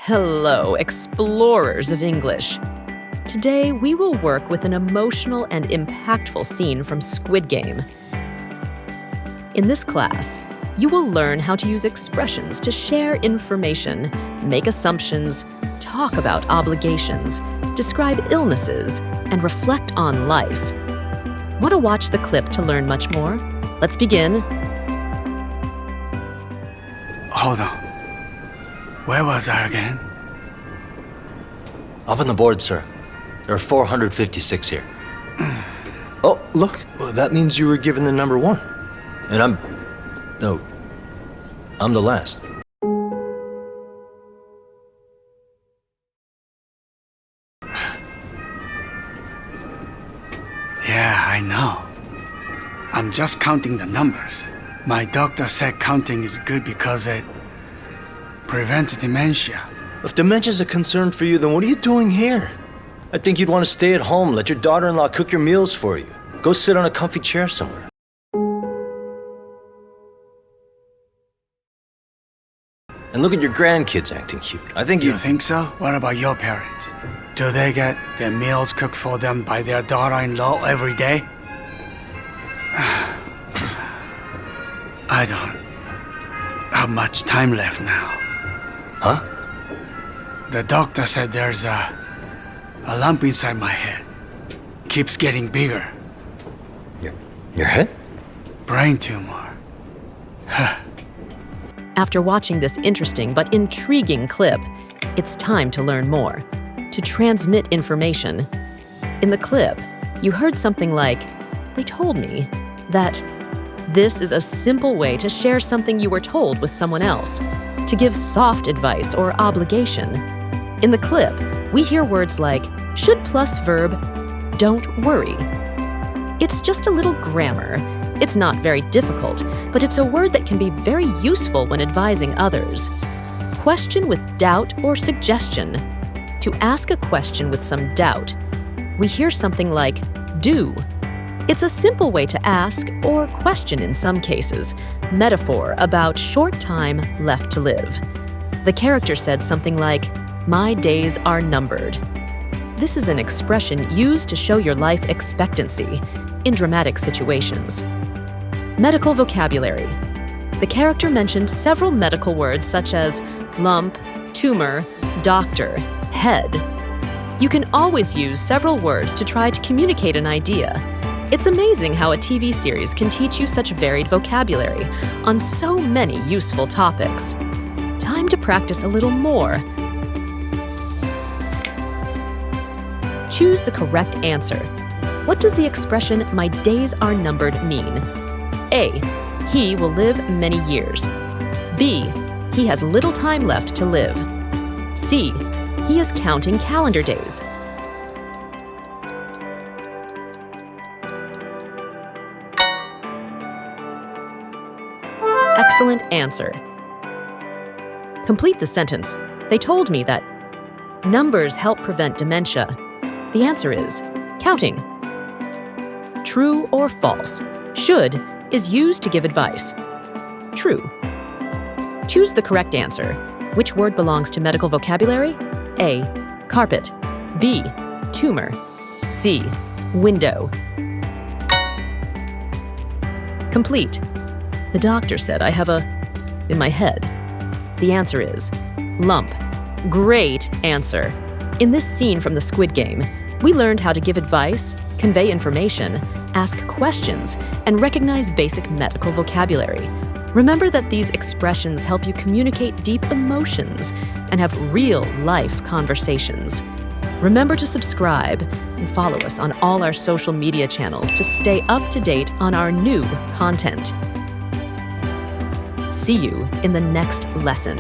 Hello, explorers of English. Today, we will work with an emotional and impactful scene from Squid Game. In this class, you will learn how to use expressions to share information, make assumptions, talk about obligations, describe illnesses, and reflect on life. Want to watch the clip to learn much more? Let's begin. Hold on. Where was I again? Up on the board, sir. There are 456 here. Oh, look. Well, that means you were given the number one. And I'm the last. Yeah, I know. I'm just counting the numbers. My doctor said counting is good because it prevents dementia. If dementia's a concern for you, then what are you doing here? I think you'd want to stay at home, let your daughter-in-law cook your meals for you. Go sit on a comfy chair somewhere. And look at your grandkids acting cute. I think You think so? What about your parents? Do they get their meals cooked for them by their daughter-in-law every day? I don't have much time left now. Huh? The doctor said there's a lump inside my head. Keeps getting bigger. Your head? Brain tumor. After watching this interesting but intriguing clip, it's time to learn more, to transmit information. In the clip, you heard something like, "They told me that." This is a simple way to share something you were told with someone else, to give soft advice or obligation. In the clip, we hear words like should plus verb, don't worry. It's just a little grammar. It's not very difficult, but it's a word that can be very useful when advising others. Question with doubt or suggestion. To ask a question with some doubt, we hear something like do. It's a simple way to ask or question in some cases, metaphor about short time left to live. The character said something like, "My days are numbered." This is an expression used to show your life expectancy in dramatic situations. Medical vocabulary. The character mentioned several medical words such as lump, tumor, doctor, head. You can always use several words to try to communicate an idea. It's amazing how a TV series can teach you such varied vocabulary on so many useful topics. Time to practice a little more. Choose the correct answer. What does the expression "my days are numbered" mean? A. He will live many years. B. He has little time left to live. C. He is counting calendar days. Excellent answer. Complete the sentence. They told me that numbers help prevent dementia. The answer is counting. True or false? Should is used to give advice. True. Choose the correct answer. Which word belongs to medical vocabulary? A. Carpet. B. Tumor. C. Window. Complete. The doctor said I have in my head. The answer is lump. Great answer. In this scene from the Squid Game, we learned how to give advice, convey information, ask questions, and recognize basic medical vocabulary. Remember that these expressions help you communicate deep emotions and have real-life conversations. Remember to subscribe and follow us on all our social media channels to stay up to date on our new content. See you in the next lesson.